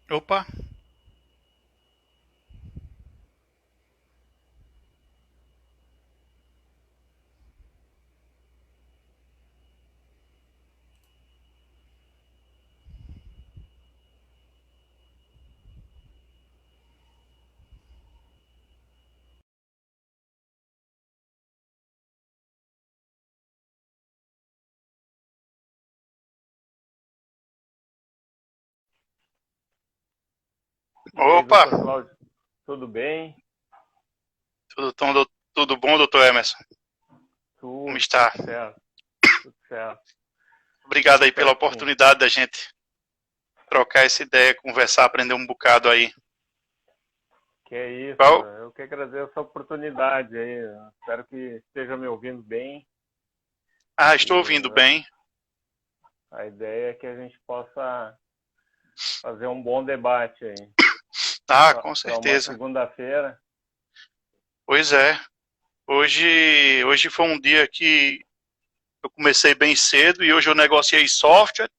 Opa, E aí, opa, doutor Cláudio, tudo bem? tudo bom, doutor Emerson? Como Tudo está? certo, tudo certo, Obrigado tudo aí pela certinho. oportunidade da gente trocar essa ideia, conversar, aprender um bocado aí. Que é isso, Qual? eu que agradeço a oportunidade aí. Espero que esteja me ouvindo bem Ah, estou ouvindo e bem. a ideia é que a gente possa fazer um bom debate aí Ah, com para uma certeza. segunda-feira. Pois é. Hoje foi um dia que eu comecei bem cedo e hoje eu negociei software,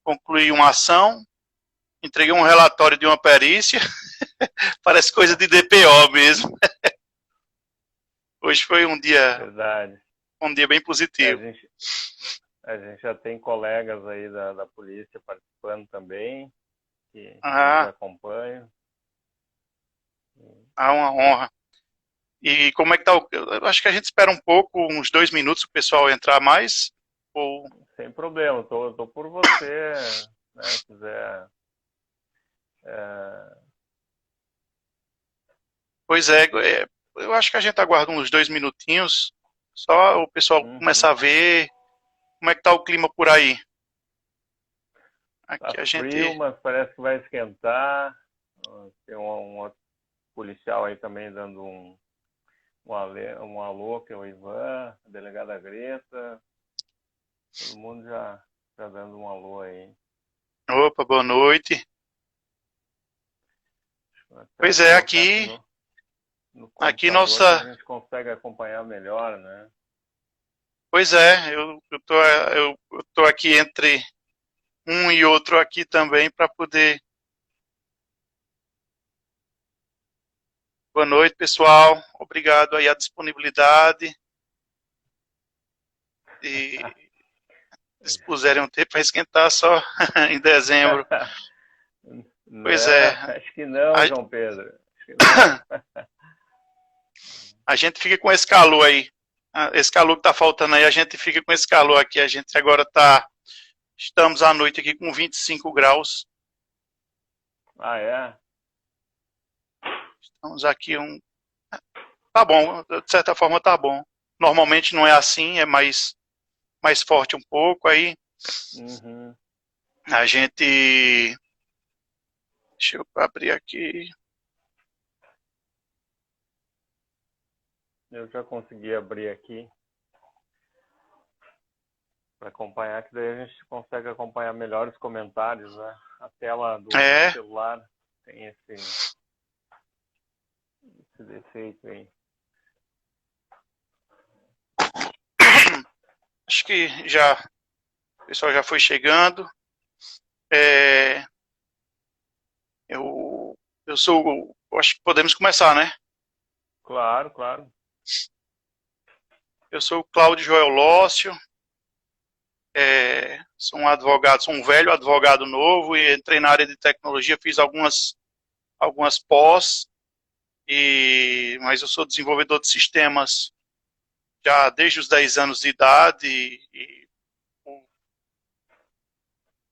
concluí uma ação, entreguei um relatório de uma perícia. Parece coisa de DPO mesmo. Hoje foi Verdade. um dia bem A positivo. gente, a gente já tem colegas aí da polícia participando também, que nos Ah, acompanham. uma honra. E como é que tá o... Eu acho que a gente espera um pouco, uns 2 minutos, o pessoal entrar mais. Ou... Sem problema, tô por você, né? Se quiser. É, Pois eu acho que a gente aguarda uns 2 minutinhos, só o pessoal começar uhum. a ver como é que tá o clima por aí. Tá Aqui a frio, gente... mas parece que vai esquentar. Tem um outro policial aí também dando um alô, que é o Ivan, a delegada Greta. Todo mundo já dando um alô aí. Opa, boa noite. Vou até Pois é, colocar aqui no aqui computador que a nossa... gente consegue acompanhar melhor, né? Pois é, eu tô aqui entre um e outro aqui também para poder... Boa noite, pessoal. Obrigado aí a disponibilidade e dispuserem um tempo para esquentar só em dezembro. Pois Né? é, Acho que não, a, João Pedro. Acho que não. a gente fica com esse calor aí. Esse calor que tá faltando aí, a gente fica com esse calor aqui. A gente agora tá. Estamos à noite aqui com 25 graus. Ah, é? Estamos aqui um. Tá bom, de certa forma tá bom. Normalmente não é assim, é mais forte um pouco. Aí Uhum. a gente. Deixa eu abrir aqui. Eu já consegui abrir aqui para acompanhar, que daí a gente consegue acompanhar melhor os comentários, né? A tela do É, celular tem esse defeito aí. acho que já. O pessoal já foi chegando. É, eu sou. Acho que podemos começar, né? Claro, claro. Eu sou o Cláudio Joel Lócio, sou um advogado, sou um velho advogado novo e entrei na área de tecnologia, fiz algumas pós, mas eu sou desenvolvedor de sistemas já desde os 10 anos de idade e o,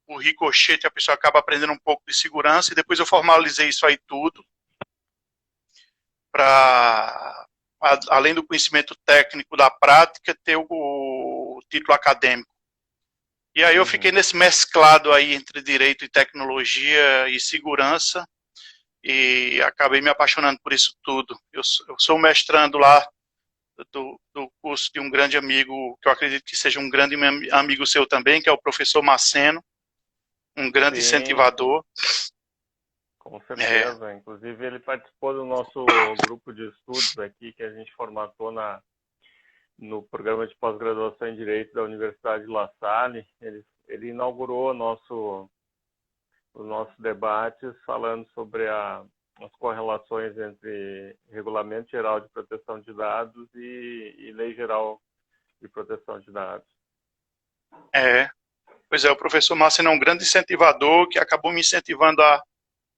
o ricochete a pessoa acaba aprendendo um pouco de segurança e depois eu formalizei isso aí tudo para, além do conhecimento técnico da prática, ter o título acadêmico. E aí eu fiquei Uhum. nesse mesclado aí entre direito e tecnologia e segurança e acabei me apaixonando por isso tudo. Eu sou mestrando lá do curso de um grande amigo, que eu acredito que seja um grande amigo seu também, que é o professor Maceno, um grande Sim, sim, incentivador. com É, certeza. Inclusive, ele participou do nosso grupo de estudos aqui, que a gente formatou no programa de pós-graduação em Direito da Universidade de La Salle. Ele inaugurou os nossos debates falando sobre as correlações entre Regulamento Geral de Proteção de Dados e Lei Geral de Proteção de Dados. Pois é, o professor Marcelo é um grande incentivador que acabou me incentivando a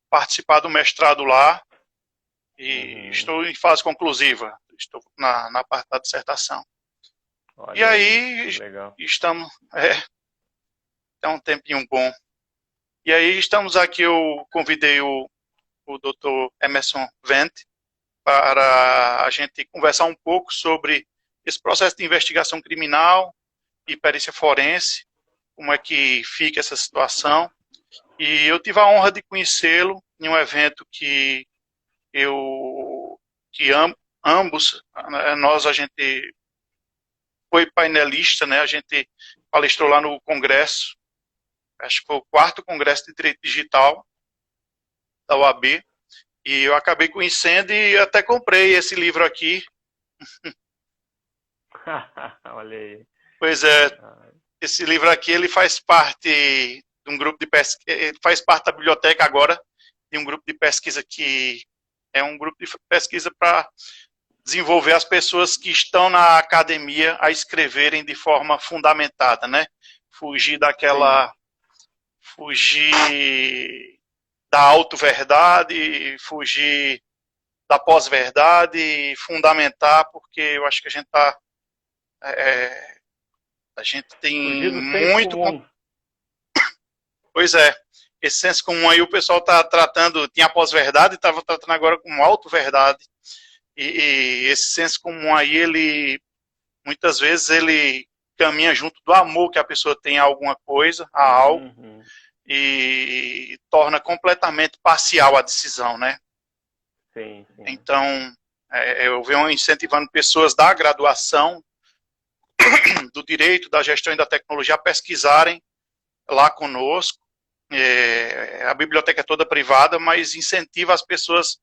participar do mestrado lá e estou em fase conclusiva, estou na parte da dissertação. Olha e aí, legal. estamos, é um tempinho bom. E aí estamos aqui, eu convidei o Dr. Emerson Vente para a gente conversar um pouco sobre esse processo de investigação criminal e perícia forense, como é que fica essa situação. E eu tive a honra de conhecê-lo em um evento que ambos, a gente foi painelista, né? A gente palestrou lá no congresso, acho que foi o 4º Congresso de Direito Digital da UAB, e eu acabei conhecendo e até comprei esse livro aqui. Olha aí. Pois é, esse livro aqui, ele faz parte de um grupo de pesquisa, ele faz parte da biblioteca agora, de um grupo de pesquisa que é um grupo de pesquisa para desenvolver as pessoas que estão na academia a escreverem de forma fundamentada, né? Fugir da auto-verdade, fugir da pós-verdade, fundamentar, porque eu acho que a gente tá a gente tem muito... Pois é, esse senso comum aí o pessoal está tratando, tinha pós-verdade, estava tratando agora como auto-verdade, e esse senso comum aí, ele, muitas vezes, ele caminha junto do amor que a pessoa tem a alguma coisa, a algo, e torna completamente parcial a decisão, né? Sim. Então, eu venho incentivando pessoas da graduação, do direito, da gestão e da tecnologia a pesquisarem lá conosco. A biblioteca é toda privada, mas incentiva as pessoas.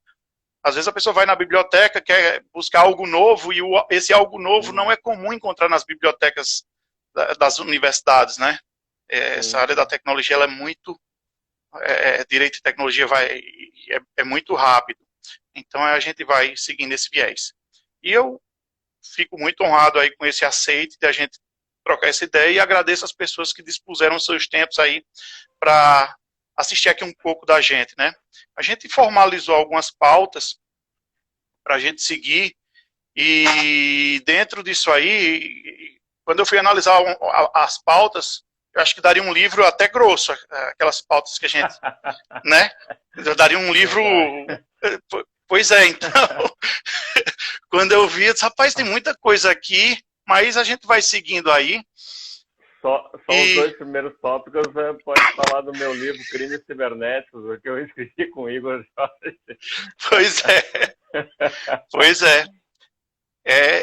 Às vezes a pessoa vai na biblioteca, quer buscar algo novo, e esse algo novo não é comum encontrar nas bibliotecas das universidades, né? Essa área da tecnologia, ela é muito... direito e tecnologia é muito rápido. Então a gente vai seguindo esse viés. E eu fico muito honrado aí com esse aceite de a gente trocar essa ideia, e agradeço as pessoas que dispuseram seus tempos aí para assistir aqui um pouco da gente, né? A gente formalizou algumas pautas para a gente seguir, e dentro disso aí, quando eu fui analisar as pautas, eu acho que daria um livro até grosso, aquelas pautas que a gente, né? Eu daria um livro... Pois é, então, quando eu vi, eu disse, rapaz, tem muita coisa aqui, mas a gente vai seguindo aí. Só os 2 primeiros tópicos, pode falar do meu livro Crimes Cibernéticos, que eu escrevi com o Igor Jorge. Pois é.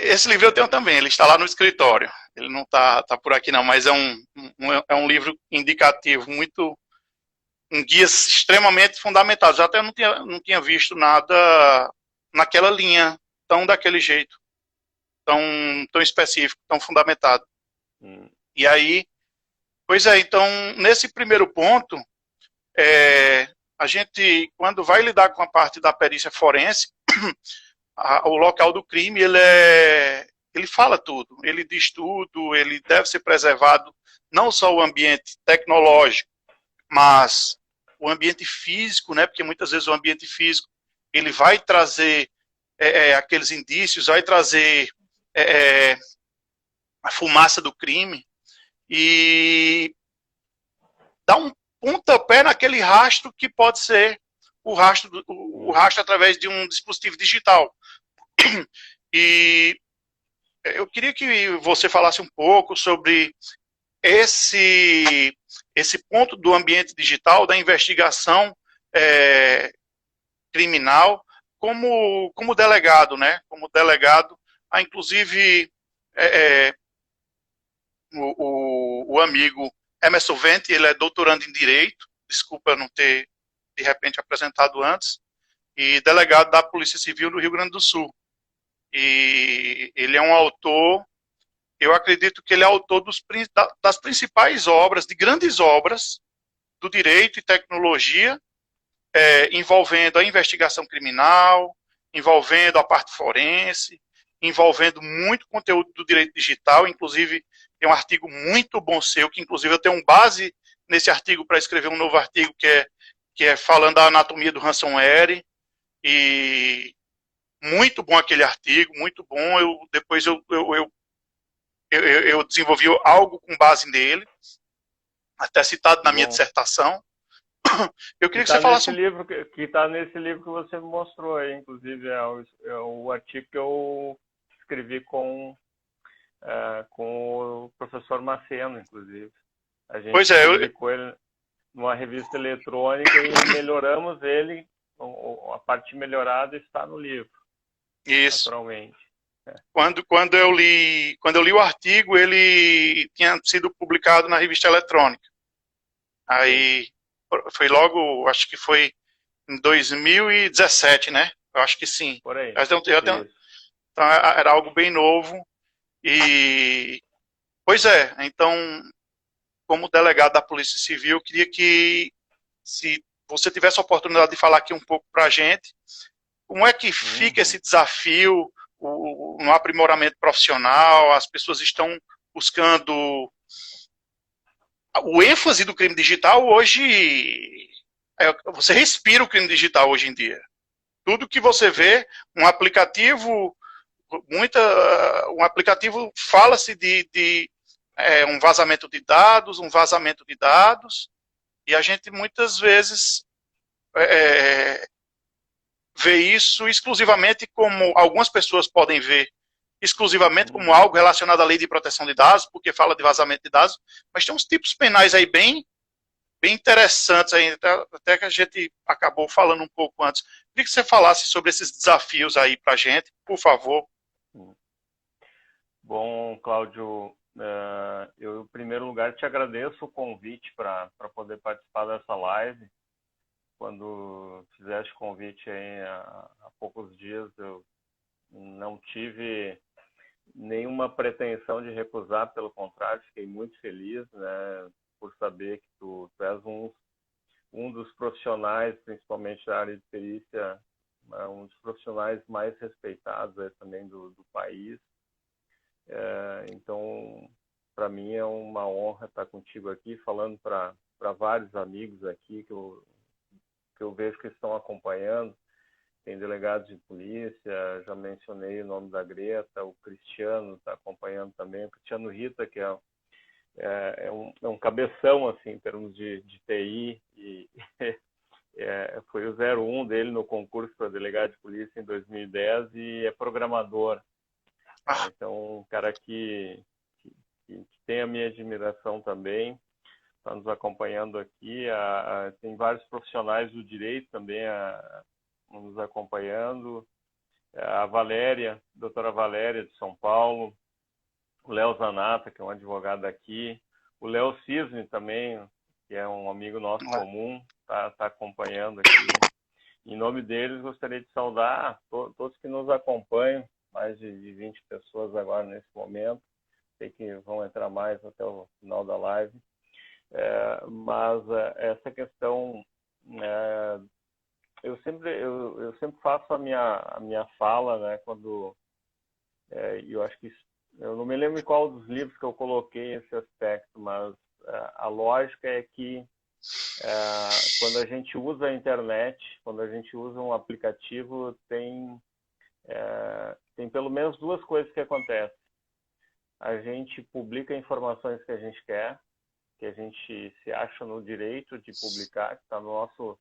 Esse livro eu tenho também, ele está lá no escritório. Ele não está por aqui não, mas é um livro indicativo, um guia extremamente fundamentado. Já até não tinha visto nada naquela linha, tão daquele jeito, tão específico, tão fundamentado. E aí, pois é, então, nesse primeiro ponto, a gente, quando vai lidar com a parte da perícia forense, o local do crime, ele fala tudo, ele diz tudo, ele deve ser preservado, não só o ambiente tecnológico, mas o ambiente físico, né? Porque muitas vezes o ambiente físico, ele vai trazer aqueles indícios, vai trazer a fumaça do crime, e dá um pontapé naquele rastro que pode ser o rastro através de um dispositivo digital. E eu queria que você falasse um pouco sobre esse ponto do ambiente digital, da investigação criminal, como delegado, né? Como delegado, inclusive o amigo Emerson Vente, ele é doutorando em Direito, desculpa eu não ter, de repente, apresentado antes, e delegado da Polícia Civil do Rio Grande do Sul. E ele é um autor, eu acredito que ele é autor das principais obras, de grandes obras, do direito e tecnologia, envolvendo a investigação criminal, envolvendo a parte forense, envolvendo muito conteúdo do direito digital. Inclusive, tem um artigo muito bom seu, que inclusive eu tenho um base nesse artigo para escrever um novo artigo, que é falando da anatomia do ransomware. E muito bom aquele artigo, muito bom. Depois eu desenvolvi algo com base nele, até citado na minha Bom, dissertação. Eu que queria que está você falasse nesse livro que você me mostrou aí, inclusive é o artigo que eu escrevi com o professor Maceno, inclusive. A gente Pois é, publicou ele numa revista eletrônica e melhoramos ele. A parte melhorada está no livro, isso. naturalmente. Quando eu li o artigo, ele tinha sido publicado na revista eletrônica. Aí foi logo, acho que foi em 2017, né? Eu acho que sim. Por aí. Então era algo bem novo. E pois é, então, como delegado da Polícia Civil, eu queria que, se você tivesse a oportunidade de falar aqui um pouco para a gente, como é que fica esse desafio no aprimoramento profissional? As pessoas estão buscando o ênfase do crime digital hoje. Você respira o crime digital hoje em dia. Tudo que você vê, um aplicativo fala-se de um vazamento de dados, e a gente muitas vezes vê isso exclusivamente como, algumas pessoas podem ver exclusivamente como algo relacionado à lei de proteção de dados, porque fala de vazamento de dados, mas tem uns tipos penais aí bem interessantes aí, até que a gente acabou falando um pouco antes. Queria que você falasse sobre esses desafios aí pra gente, por favor. Bom, Cláudio, eu em primeiro lugar te agradeço o convite para poder participar dessa live. Quando fizeste o convite aí há poucos dias, eu não tive nenhuma pretensão de recusar, pelo contrário, fiquei muito feliz, né, por saber que tu és um dos profissionais, principalmente da área de perícia, um dos profissionais mais respeitados também do país. Então, para mim é uma honra estar contigo aqui, falando para vários amigos aqui que eu vejo que estão acompanhando. Tem delegados de polícia, já mencionei o nome da Greta, o Cristiano está acompanhando também, o Cristiano Rita, que é um cabeção assim, em termos de TI, e foi o 01 dele no concurso para delegado de polícia em 2010 e é programador. Então, um cara que tem a minha admiração também, está nos acompanhando aqui. Tem vários profissionais do direito também nos acompanhando. A Valéria, doutora Valéria de São Paulo, o Léo Zanata, que é um advogado aqui, o Léo Cisne também, que é um amigo nosso comum, tá acompanhando aqui. Em nome deles, gostaria de saudar todos que nos acompanham, mais de 20 pessoas agora nesse momento. Sei que vão entrar mais até o final da live. Mas essa questão, eu sempre faço a minha fala, né, quando eu acho que eu não me lembro em qual dos livros que eu coloquei esse aspecto, mas a lógica é que quando a gente usa a internet, quando a gente usa um aplicativo, tem pelo menos duas coisas que acontecem. A gente publica informações que a gente quer, que a gente se acha no direito de publicar, que está no nosso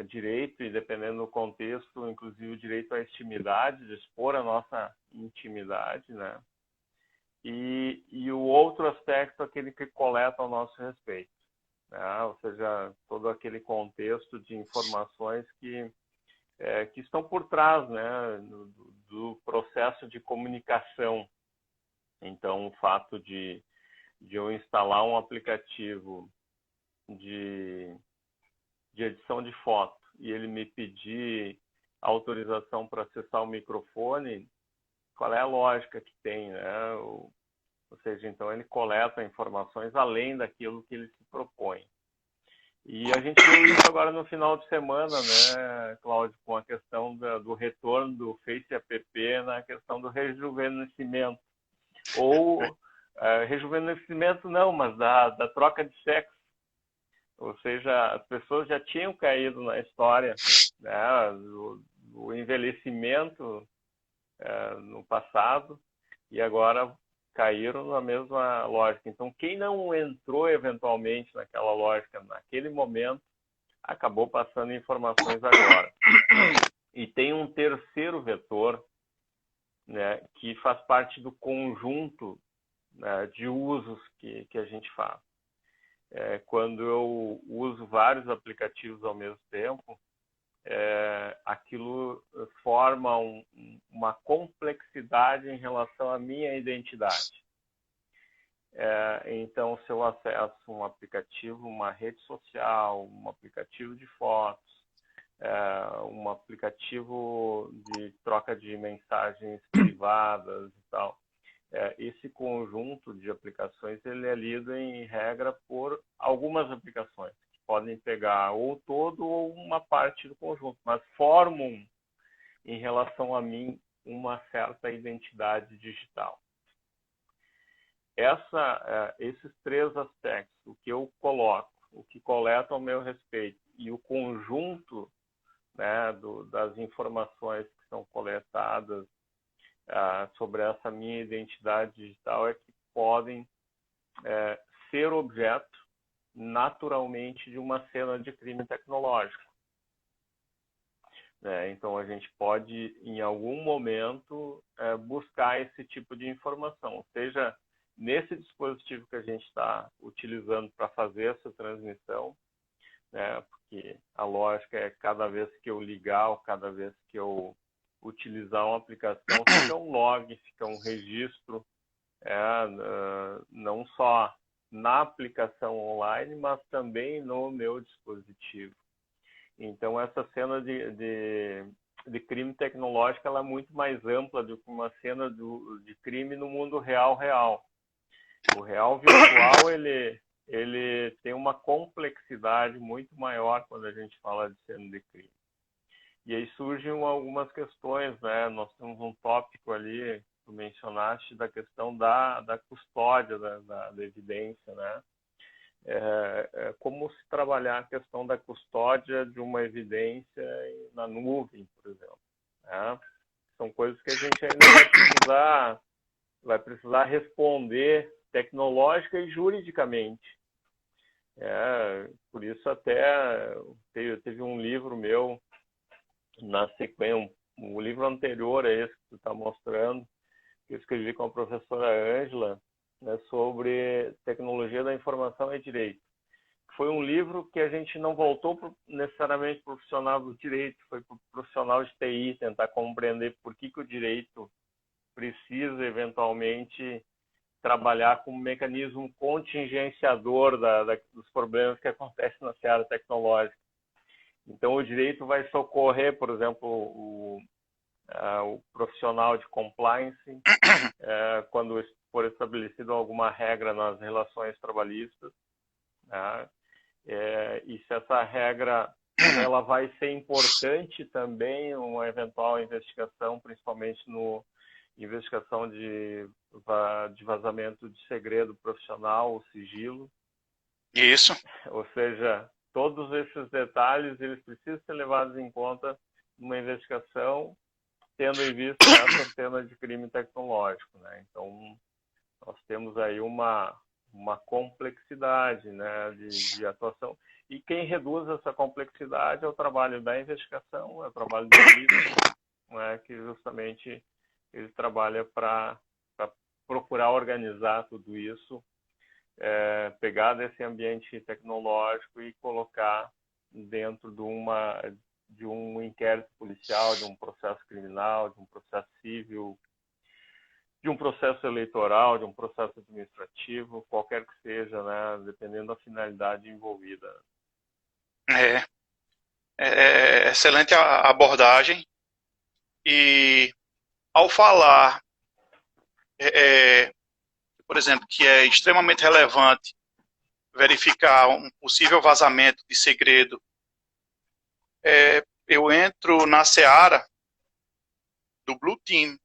direito, e dependendo do contexto, inclusive o direito à intimidade, de expor a nossa intimidade, né? E o outro aspecto, aquele que coleta ao nosso respeito, né? Ou seja, todo aquele contexto de informações que estão por trás, né, do processo de comunicação. Então, o fato de eu instalar um aplicativo de edição de foto e ele me pedir autorização para acessar o microfone, qual é a lógica que tem, né? Ou seja, então ele coleta informações além daquilo que ele se propõe. E a gente viu isso agora no final de semana, né, Cláudio, com a questão do retorno do Face App na questão do rejuvenescimento. Ou rejuvenescimento não, mas da troca de sexo. Ou seja, as pessoas já tinham caído na história, né, do envelhecimento no passado e agora caíram na mesma lógica. Então, quem não entrou eventualmente naquela lógica naquele momento, acabou passando informações agora. E tem um terceiro vetor, né, que faz parte do conjunto, né, de usos que a gente faz. Quando eu uso vários aplicativos ao mesmo tempo, aquilo forma uma complexidade em relação à minha identidade. Então, se eu acesso um aplicativo, uma rede social, um aplicativo de fotos, um aplicativo de troca de mensagens privadas e tal, esse conjunto de aplicações ele é lido em regra por algumas aplicações, que podem pegar ou todo ou uma parte do conjunto, mas formam, em relação a mim, uma certa identidade digital. Esses três aspectos, o que eu coloco, o que coleta ao meu respeito e o conjunto, né, das informações que são coletadas sobre essa minha identidade digital, é que podem ser objeto naturalmente de uma cena de crime tecnológico. Então, a gente pode, em algum momento, buscar esse tipo de informação, seja nesse dispositivo que a gente está utilizando para fazer essa transmissão, né, porque a lógica é cada vez que eu ligar ou cada vez que eu utilizar uma aplicação, fica um log, fica um registro, não só na aplicação online, mas também no meu dispositivo. Então, essa cena de crime tecnológico ela é muito mais ampla do que uma cena de crime no mundo real. O real virtual, ele tem uma complexidade muito maior quando a gente fala de cena de crime. E aí surgem algumas questões, né? Nós temos um tópico ali, tu mencionaste, da questão da custódia da evidência, né? Como se trabalhar a questão da custódia de uma evidência na nuvem, por exemplo, né? São coisas que a gente ainda vai precisar responder tecnológica e juridicamente. Por isso até teve um livro meu na sequência, um livro anterior a esse que tu está mostrando, que eu escrevi com a professora Ângela, né, sobre tecnologia da informação e direito. Foi um livro que a gente não voltou necessariamente para o profissional do direito, foi para o profissional de TI, tentar compreender por que o direito precisa, eventualmente, trabalhar como mecanismo contingenciador dos problemas que acontecem na seara tecnológica. Então, o direito vai socorrer, por exemplo, o profissional de compliance, quando for estabelecida alguma regra nas relações trabalhistas, né? E se essa regra ela vai ser importante também uma eventual investigação, principalmente no investigação de vazamento de segredo profissional, o sigilo. Isso. Ou seja, todos esses detalhes eles precisam ser levados em conta numa investigação, tendo em vista essa cena de crime tecnológico, né? Então, nós temos aí uma complexidade, né, de atuação. E quem reduz essa complexidade é o trabalho da investigação, é o trabalho do polícia, né, que justamente ele trabalha para procurar organizar tudo isso, pegar desse ambiente tecnológico e colocar dentro de um inquérito policial, de um processo criminal, de um processo civil, de um processo eleitoral, de um processo administrativo, qualquer que seja, né, dependendo da finalidade envolvida. Excelente a abordagem. E ao falar, por exemplo, que é extremamente relevante verificar um possível vazamento de segredo, eu entro na seara do Blue Team,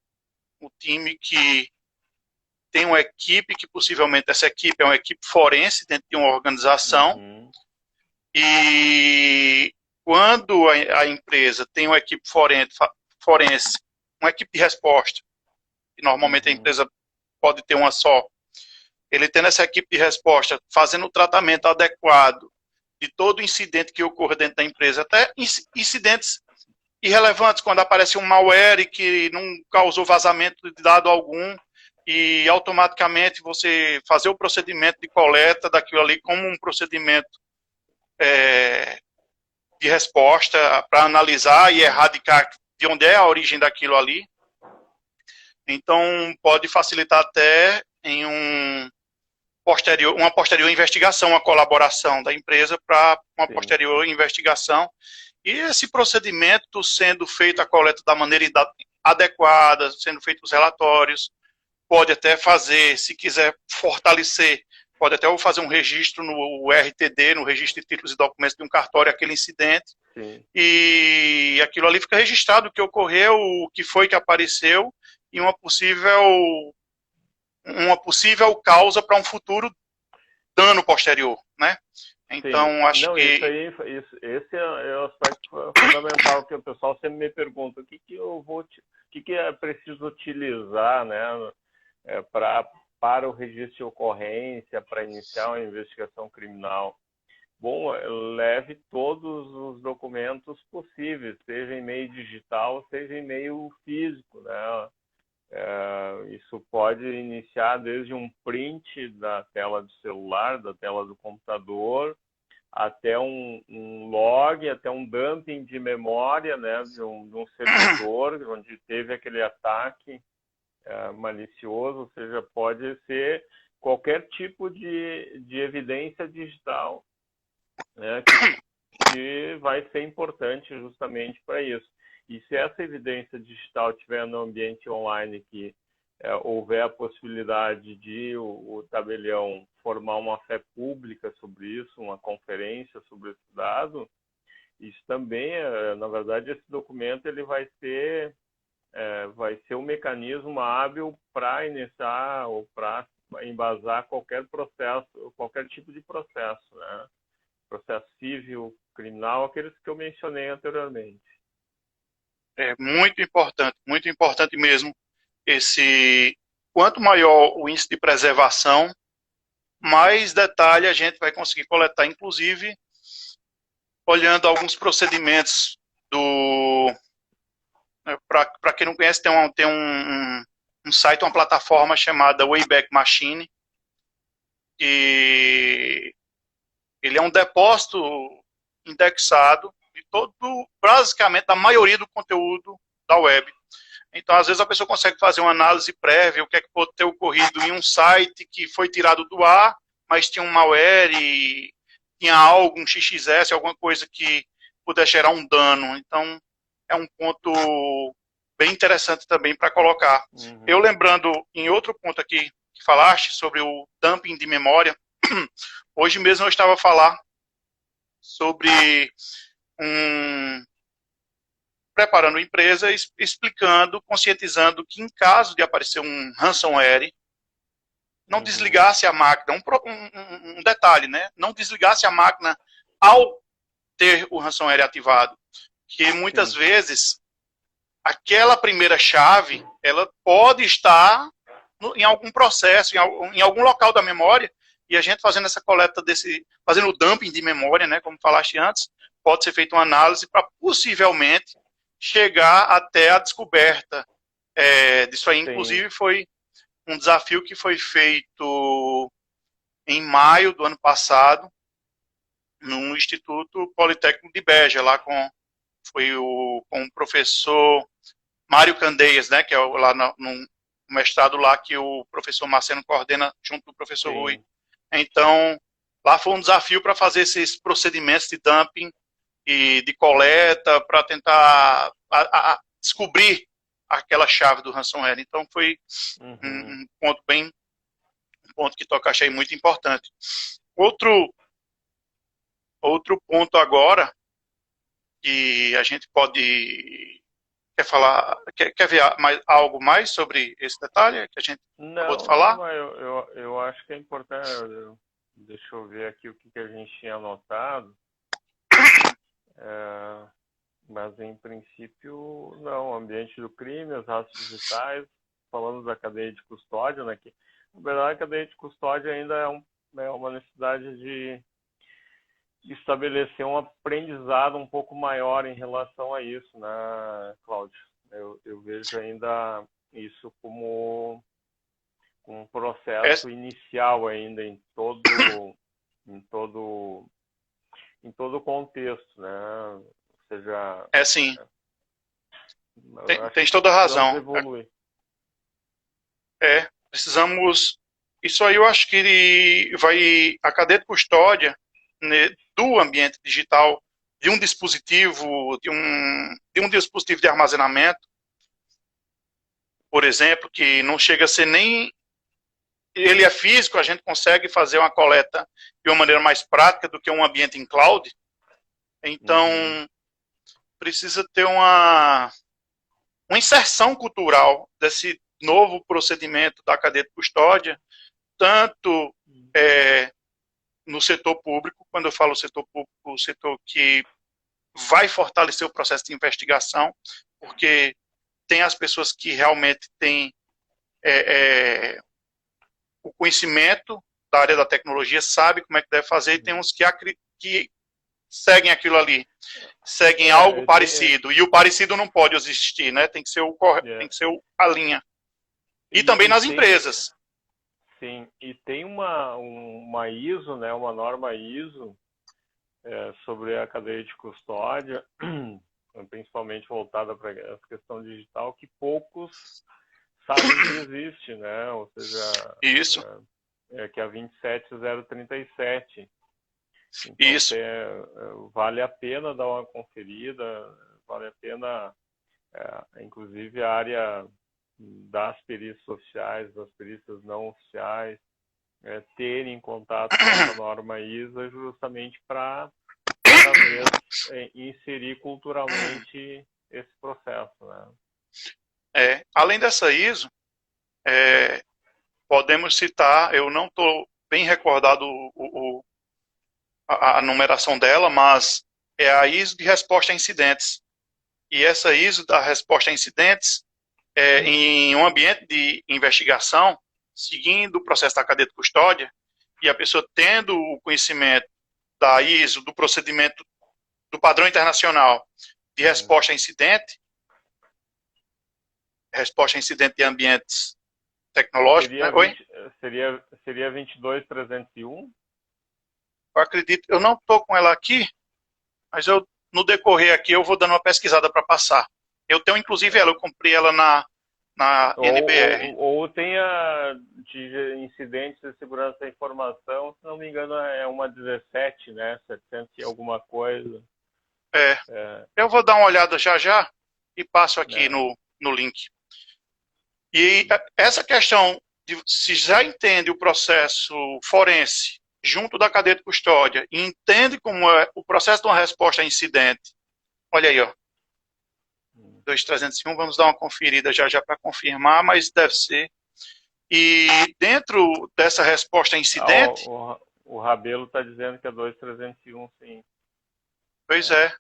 o time que tem uma equipe, que possivelmente essa equipe é uma equipe forense dentro de uma organização, e quando a empresa tem uma equipe forense, uma equipe de resposta, e normalmente a empresa pode ter uma só, ele tendo essa equipe de resposta, fazendo o tratamento adequado de todo incidente que ocorra dentro da empresa, até incidentes irrelevantes, quando aparece um malware que não causou vazamento de dado algum, e automaticamente você fazer o procedimento de coleta daquilo ali como um procedimento de resposta para analisar e erradicar de onde é a origem daquilo ali. Então, pode facilitar até em uma posterior investigação, uma colaboração da empresa para uma posterior investigação. E esse procedimento sendo feito a coleta da maneira adequada, sendo feitos os relatórios, pode até fazer, se quiser fortalecer, pode até fazer um registro no RTD, no Registro de Títulos e Documentos de um cartório, aquele incidente, e aquilo ali fica registrado, o que ocorreu, o que foi que apareceu, e uma possível causa para um futuro dano posterior, né? Então, acho que... Esse é o aspecto fundamental que o pessoal sempre me pergunta. O que é preciso utilizar, né, para o registro de ocorrência, para iniciar uma investigação criminal? Bom, leve todos os documentos possíveis, seja em meio digital, seja em meio físico, né? Isso pode iniciar desde um print da tela do celular, da tela do computador, até um log, até um dumping de memória, né, de um servidor onde teve aquele ataque malicioso, ou seja, pode ser qualquer tipo de evidência digital, né, que vai ser importante justamente para isso. E se essa evidência digital estiver no ambiente online, que houver a possibilidade de o tabelião formar uma fé pública sobre isso, uma conferência sobre esse dado, isso também, na verdade, esse documento ele vai ser um mecanismo hábil para iniciar ou para embasar qualquer processo, qualquer tipo de processo, né? Processo civil, criminal, aqueles que eu mencionei anteriormente. É muito importante mesmo. Quanto maior o índice de preservação, mais detalhe a gente vai conseguir coletar, inclusive olhando alguns procedimentos para quem não conhece, tem um site, uma plataforma chamada Wayback Machine, e ele é um depósito indexado de basicamente, da maioria do conteúdo da web. Então, às vezes, a pessoa consegue fazer uma análise prévia, o que é que pode ter ocorrido em um site que foi tirado do ar, mas tinha um malware e tinha algo, um XXS, alguma coisa que pudesse gerar um dano. Então, é um ponto bem interessante também para colocar. Eu lembrando, em outro ponto aqui, que falaste sobre o dumping de memória, hoje mesmo eu estava a falar sobre preparando a empresa, explicando, conscientizando que em caso de aparecer um ransomware, não desligasse a máquina, um detalhe, né? Não desligasse a máquina ao ter o ransomware ativado, que muitas vezes aquela primeira chave, ela pode estar em algum processo, em algum local da memória, e a gente fazendo essa coleta fazendo o dumping de memória, né, como falaste antes, pode ser feita uma análise para possivelmente chegar até a descoberta disso aí. Sim. Inclusive foi um desafio que foi feito em maio do ano passado no Instituto Politécnico de Beja, lá com o professor Mário Candeias, né, que é lá no mestrado lá que o professor Marcelo coordena junto do professor Sim. Rui. Então, lá foi um desafio para fazer esses procedimentos de dumping e de coleta para tentar descobrir aquela chave do ransomware. Então, foi um ponto que tocaste aí muito importante. Outro, outro ponto agora que a gente pode... Quer falar, quer ver algo mais sobre esse detalhe que a gente acabou de Não, falar? não, eu acho que é importante. Deixa eu ver aqui o que a gente tinha anotado. Mas, em princípio, não. Ambiente do crime, os rastros digitais, falando da cadeia de custódia, né? Que, na verdade, a cadeia de custódia ainda é uma necessidade de estabelecer um aprendizado um pouco maior em relação a isso, né, Cláudio? Eu vejo ainda isso como um processo inicial ainda em todo o contexto, né? Ou seja, Sim. eu acho Tem que toda a precisamos razão. evoluir. Precisamos... Isso aí eu acho que vai... A cadeia de custódia, né, do ambiente digital, de um dispositivo, de um dispositivo de armazenamento, por exemplo, que não chega a ser nem... Ele é físico, a gente consegue fazer uma coleta de uma maneira mais prática do que um ambiente em cloud. Então, precisa ter uma inserção cultural desse novo procedimento da cadeia de custódia, tanto no setor público, quando eu falo setor público, o setor que vai fortalecer o processo de investigação, porque tem as pessoas que realmente têm o conhecimento da área da tecnologia, sabe como é que deve fazer, e tem uns que seguem aquilo ali, seguem algo parecido, e o parecido não pode existir, né? Tem que ser tem que ser a linha. E também nas empresas. Sim, e tem uma ISO, né, uma norma ISO sobre a cadeia de custódia, principalmente voltada para essa questão digital, que poucos sabem que existe, né? Ou seja, isso. Que é a 27037. Então, isso. Vale a pena dar uma conferida, vale a pena, inclusive a área das perícias oficiais, das perícias não oficiais, terem contato com essa norma ISA justamente para, cada vez, inserir culturalmente esse processo, né? Além dessa ISO, podemos citar, eu não estou bem recordado a numeração dela, mas é a ISO de resposta a incidentes. E essa ISO da resposta a incidentes, em um ambiente de investigação, seguindo o processo da cadeia de custódia, e a pessoa tendo o conhecimento da ISO, do procedimento, do padrão internacional de resposta a incidente de ambientes tecnológicos. Seria 22301? Eu acredito, eu não estou com ela aqui, mas no decorrer aqui eu vou dando uma pesquisada para passar. Eu tenho inclusive ela, eu comprei ela na NBR. Ou tem a de incidentes de segurança da informação, se não me engano é uma 17, né? 700 e alguma coisa. Eu vou dar uma olhada já e passo aqui no link. E essa questão de se já entende o processo forense junto da cadeia de custódia e entende como é o processo de uma resposta a incidente. Olha aí, ó. 2301, vamos dar uma conferida já para confirmar, mas deve ser. E dentro dessa resposta a incidente... O Rabelo está dizendo que é 2301, sim. Pois é.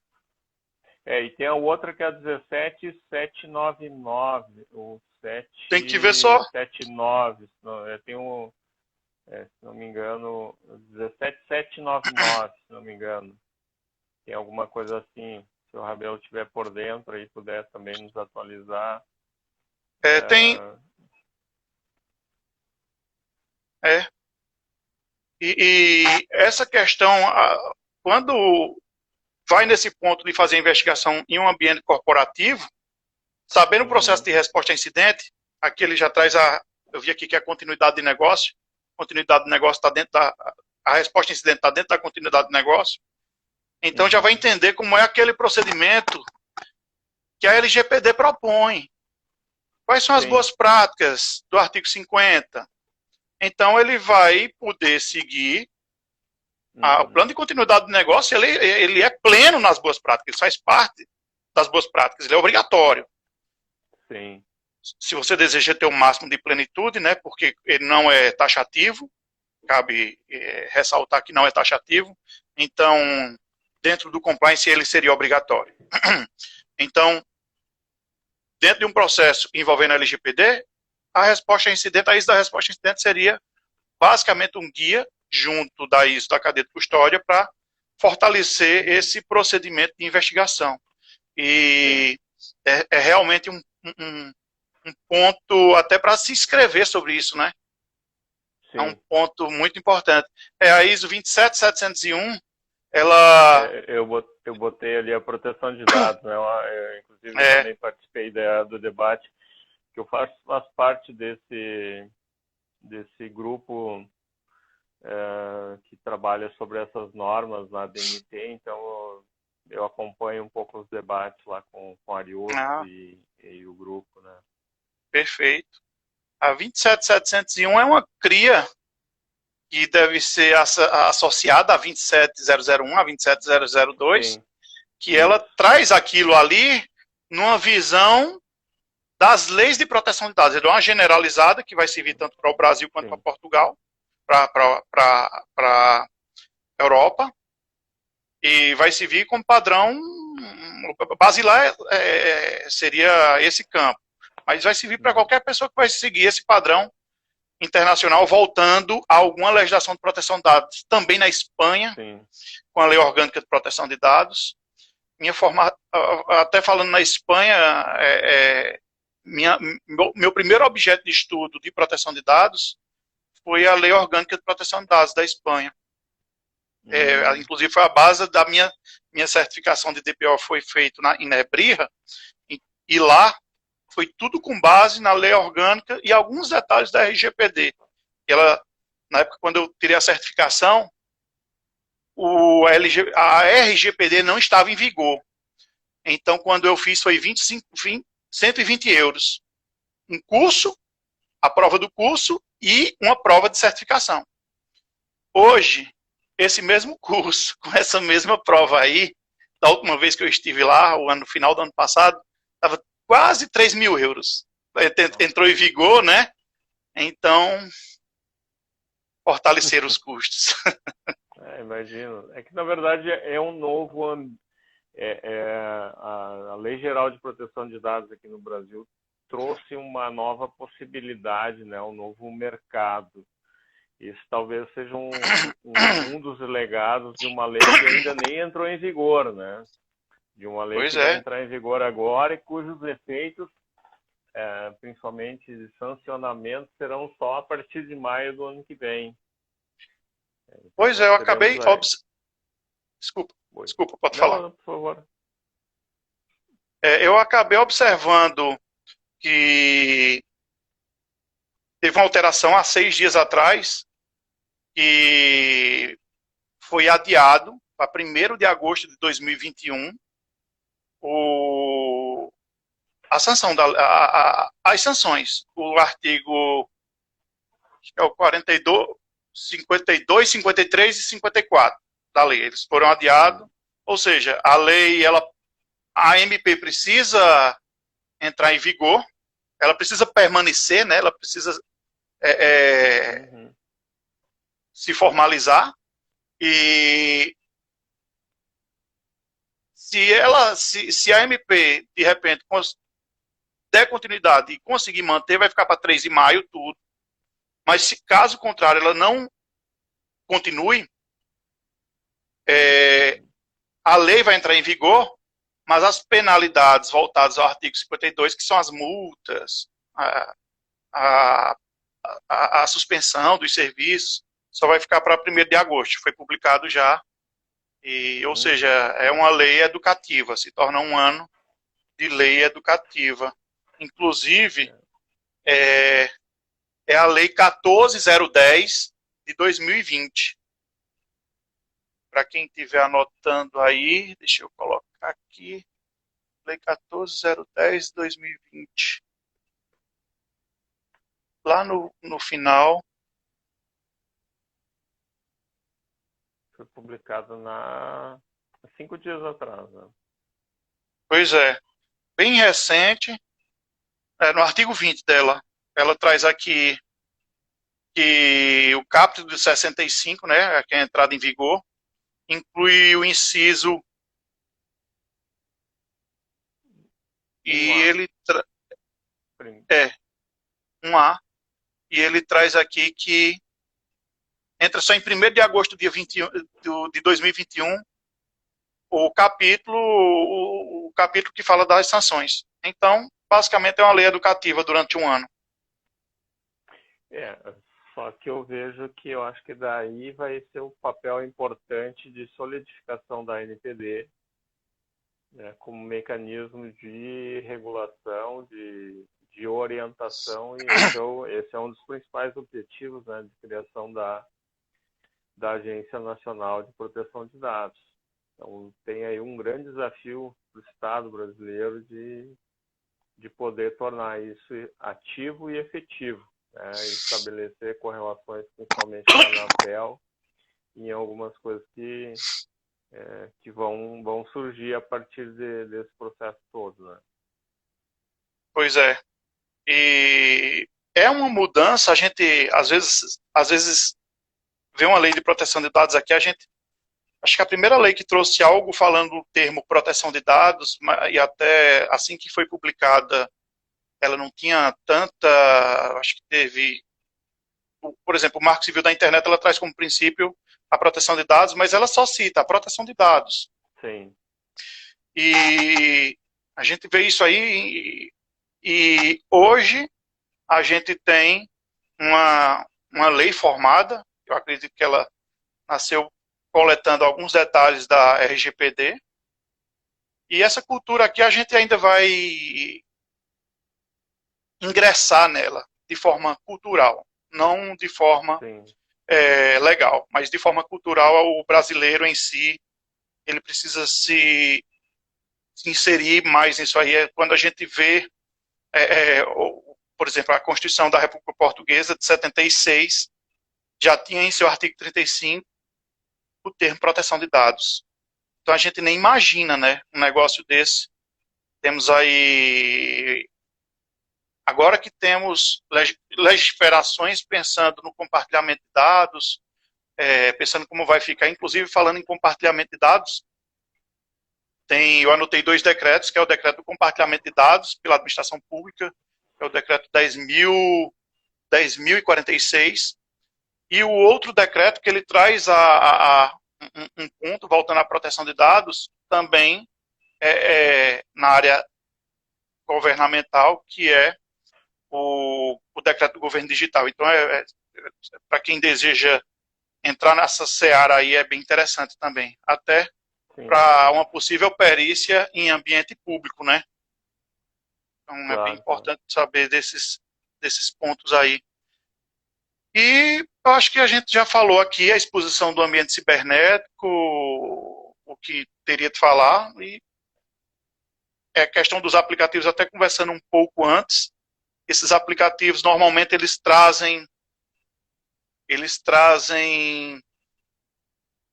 E tem a outra que é a 17799, ou 7... Tem que ver só. 79, tem se não me engano, 17799, se não me engano. Tem alguma coisa assim. Se o Rabelo estiver por dentro e puder também nos atualizar. Tem... E essa questão, quando vai nesse ponto de fazer investigação em um ambiente corporativo, sabendo o processo de resposta a incidente, aqui ele já traz eu vi aqui que é a continuidade de negócio. A continuidade de negócio está dentro a resposta a incidente está dentro da continuidade de negócio. Então já vai entender como é aquele procedimento que a LGPD propõe. Quais são as boas práticas do artigo 50? Então ele vai poder seguir O plano de continuidade do negócio, ele é pleno nas boas práticas, ele faz parte das boas práticas, ele é obrigatório. Sim. Se você deseja ter o máximo de plenitude, né, porque ele não é taxativo, cabe ressaltar que não é taxativo, então, dentro do compliance, ele seria obrigatório. Então, dentro de um processo envolvendo a LGPD, a resposta incidente, a ISO da resposta incidente seria basicamente um guia junto da ISO da cadeia de custódia para fortalecer esse procedimento de investigação. E é realmente um ponto até para se inscrever sobre isso, né? Sim. É um ponto muito importante. A ISO 27701, ela... Eu botei ali a proteção de dados, né? Inclusive, eu também participei do debate, que eu faço parte desse grupo que trabalha sobre essas normas na DNT, então eu acompanho um pouco os debates lá com o Arius e o grupo, né? Perfeito. A 27701 é uma cria que deve ser associada a 27001, a 27002, Sim. que ela traz aquilo ali numa visão das leis de proteção de dados. Ele é uma generalizada que vai servir tanto para o Brasil quanto para Portugal, para a Europa, e vai servir como padrão basilar, seria esse campo. Mas vai servir para qualquer pessoa que vai seguir esse padrão internacional, voltando a alguma legislação de proteção de dados, também na Espanha, com a Lei Orgânica de Proteção de Dados. Até falando na Espanha, meu primeiro objeto de estudo de proteção de dados foi a Lei Orgânica de Proteção de Dados da Espanha. Inclusive foi a base da minha certificação de DPO, foi feito em Nebrija, e lá foi tudo com base na lei orgânica e alguns detalhes da RGPD. Na época, quando eu tirei a certificação, a RGPD não estava em vigor. Então, quando eu fiz, foi 120 euros. Um curso, a prova do curso e uma prova de certificação. Hoje, esse mesmo curso, com essa mesma prova aí, da última vez que eu estive lá, no final do ano passado, estava quase 3 mil euros. Entrou em vigor, né? Então, fortalecer os custos. Imagino. É que, na verdade, é um novo... a Lei Geral de Proteção de Dados aqui no Brasil trouxe uma nova possibilidade, né? Um novo mercado. Isso talvez seja um dos legados de uma lei que ainda nem entrou em vigor, né? De uma lei que vai entrar em vigor agora e cujos efeitos, principalmente de sancionamento, serão só a partir de maio do ano que vem. Então, pois eu acabei... Desculpa, pode falar. Não, por favor. Eu acabei observando que teve uma alteração há 6 dias atrás, que foi adiado para 1º de agosto de 2021 as sanções. O artigo é o 42, 52, 53 e 54 da lei. Eles foram adiados, ou seja, a lei, a MP precisa entrar em vigor, ela precisa permanecer, né? Ela precisa se formalizar, e se a MP, de repente, der continuidade e conseguir manter, vai ficar para 3 de maio tudo. Mas se caso contrário ela não continue, a lei vai entrar em vigor, mas as penalidades voltadas ao artigo 52, que são as multas, a suspensão dos serviços, só vai ficar para 1º de agosto. Foi publicado já. Ou seja, é uma lei educativa, se torna um ano de lei educativa. Inclusive, é a Lei 14.010 de 2020. Para quem estiver anotando aí, deixa eu colocar aqui. Lei 14.010 de 2020. Lá no final. foi publicada há 5 dias atrás, né? Pois é, bem recente, no artigo 20 dela, ela traz aqui que o caput de 65, né, que é a entrada em vigor, inclui o inciso e ele é 1A, e ele traz aqui que entra só em 1º de agosto dia 21, de 2021 o capítulo que fala das sanções. Então, basicamente é uma lei educativa durante um ano. Só que eu vejo que eu acho que daí vai ser o papel importante de solidificação da NPD, né, como mecanismo de regulação, de orientação, e esse é um dos principais objetivos, né, de criação da Agência Nacional de Proteção de Dados. Então, tem aí um grande desafio para o Estado brasileiro de poder tornar isso ativo e efetivo, né, e estabelecer correlações principalmente com a Anatel em algumas coisas que vão surgir a partir desse processo todo, né? Pois é. E é uma mudança, a gente às vezes vê uma lei de proteção de dados aqui, acho que a primeira lei que trouxe algo falando do termo proteção de dados, e até assim que foi publicada, ela não tinha tanta, acho que teve, por exemplo, o Marco Civil da Internet, ela traz como princípio a proteção de dados, mas ela só cita a proteção de dados. Sim. E a gente vê isso aí, e hoje a gente tem uma lei formada, eu acredito que ela nasceu coletando alguns detalhes da RGPD, e essa cultura aqui a gente ainda vai ingressar nela de forma cultural, não de forma legal, mas de forma cultural. O brasileiro em si, ele precisa se inserir mais nisso aí. Quando a gente vê, por exemplo, a Constituição da República Portuguesa de 76 já tinha em seu artigo 35 o termo proteção de dados. Então a gente nem imagina, né, um negócio desse. Temos aí, agora que temos legiferações pensando no compartilhamento de dados, pensando como vai ficar, inclusive falando em compartilhamento de dados, eu anotei 2 decretos, que é o decreto do compartilhamento de dados pela administração pública, que é o decreto 10.046, e o outro decreto que ele traz um ponto, voltando à proteção de dados, também na área governamental, que é o decreto do governo digital. Então, para quem deseja entrar nessa seara aí, é bem interessante também, até para uma possível perícia em ambiente público, né? Então, é bem importante saber desses pontos aí. E eu acho que a gente já falou aqui a exposição do ambiente cibernético, o que teria de falar, e a questão dos aplicativos, até conversando um pouco antes, esses aplicativos normalmente eles trazem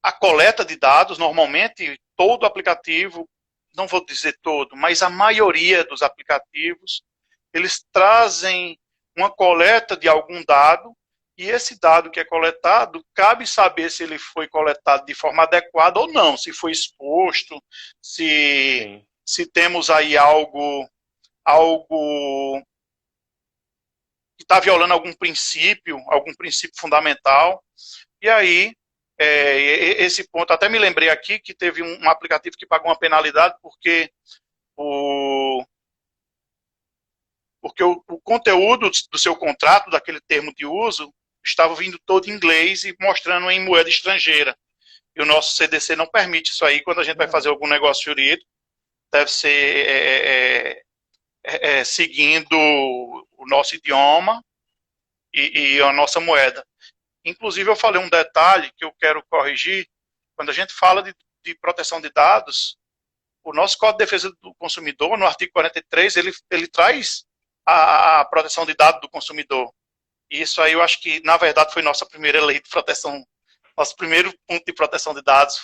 a coleta de dados. Normalmente todo aplicativo, não vou dizer todo, mas a maioria dos aplicativos, eles trazem uma coleta de algum dado, e esse dado que é coletado, cabe saber se ele foi coletado de forma adequada ou não, se foi exposto, se temos aí algo que está violando algum princípio fundamental. E aí, esse ponto, até me lembrei aqui que teve um aplicativo que pagou uma penalidade porque o conteúdo do seu contrato, daquele termo de uso, estava vindo todo em inglês e mostrando em moeda estrangeira. E o nosso CDC não permite isso aí. Quando a gente vai fazer algum negócio jurídico, deve ser seguindo o nosso idioma e a nossa moeda. Inclusive, eu falei um detalhe que eu quero corrigir. Quando a gente fala de proteção de dados, o nosso Código de Defesa do Consumidor, no artigo 43, ele traz a proteção de dados do consumidor. E isso aí eu acho que, na verdade, foi nossa primeira lei de proteção nosso primeiro ponto de proteção de dados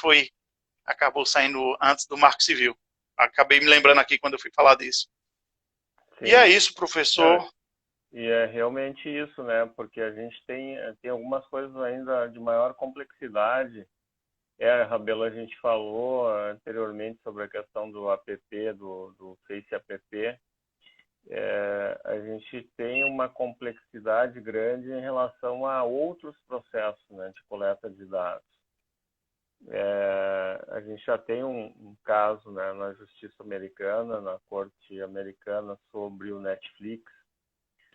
acabou saindo antes do Marco Civil. Acabei me lembrando aqui quando eu fui falar disso. Sim. E é isso, professor. E é realmente isso, né? Porque a gente tem algumas coisas ainda de maior complexidade. Rabelo, a gente falou anteriormente sobre a questão do app, do Face App. A gente tem uma complexidade grande em relação a outros processos, né, de coleta de dados. A gente já tem um caso, né, na Justiça Americana, na Corte Americana, sobre o Netflix,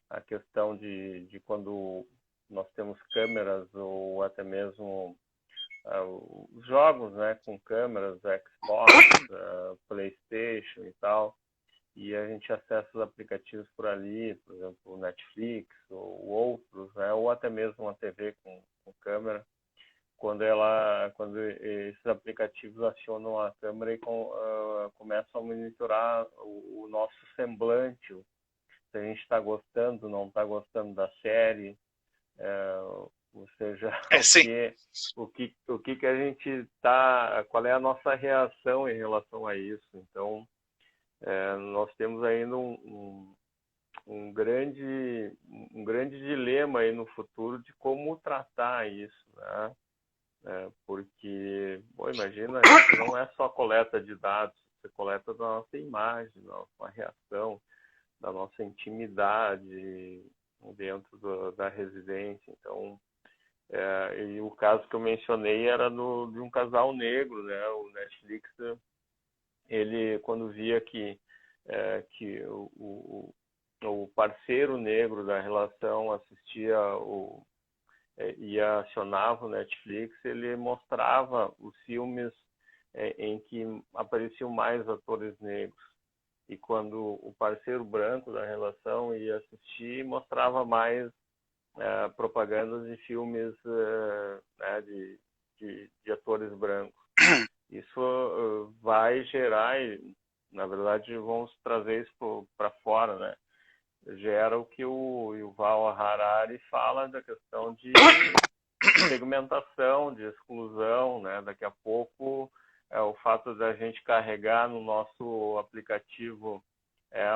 a questão de quando nós temos câmeras ou até mesmo os jogos, né, com câmeras, Xbox, PlayStation e tal, e a gente acessa os aplicativos por ali, por exemplo, o Netflix ou outros, né, ou até mesmo uma TV com câmera, quando esses aplicativos acionam a câmera e começam a monitorar o nosso semblante, se a gente está gostando, não está gostando da série, ou seja, o que a gente está, qual é a nossa reação em relação a isso. Então, nós temos ainda um grande dilema aí no futuro de como tratar isso, né? Porque, imagina, isso não é só coleta de dados, você coleta da nossa imagem, da nossa reação, da nossa intimidade dentro da residência. Então, e o caso que eu mencionei era de um casal negro, né? O Netflix, ele, quando via que o parceiro negro da relação assistia e acionava o Netflix, ele mostrava os filmes em que apareciam mais atores negros. E quando o parceiro branco da relação ia assistir, mostrava mais propagandas de filmes né, de atores brancos. Isso vai gerar, e, na verdade, vamos trazer isso para fora, né? Gera o que o Yuval Harari fala da questão de segmentação, de exclusão, né? Daqui a pouco, o fato da gente carregar no nosso aplicativo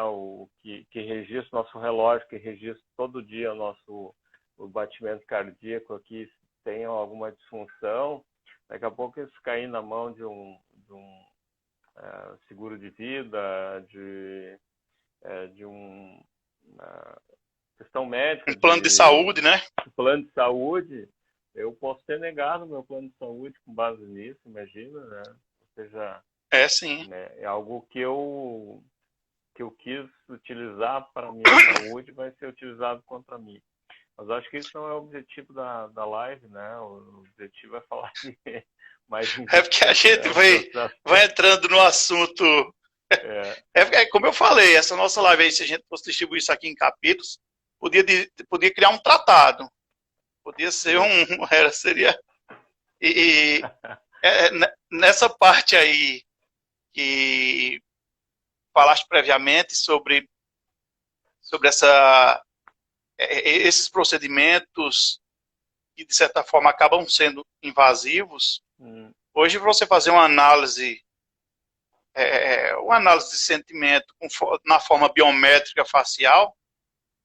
o que registra nosso relógio, que registra todo dia o batimento cardíaco aqui, se tem alguma disfunção, daqui a pouco isso cair na mão de um seguro de vida, de uma questão médica. Um plano de saúde, né? Um plano de saúde, eu posso ter negado meu plano de saúde com base nisso, imagina, né? Ou seja, sim. Né, é algo que eu quis utilizar para a minha saúde, vai ser utilizado contra mim. Mas acho que isso não é o objetivo da live, né? O objetivo é falar de mais... porque a gente vai entrando no assunto. Como eu falei, essa nossa live aí, se a gente fosse distribuir isso aqui em capítulos, podia criar um tratado. Podia ser seria... nessa parte aí que falaste previamente sobre esses procedimentos que, de certa forma, acabam sendo invasivos. Hoje, você fazer uma análise de sentimento na forma biométrica facial,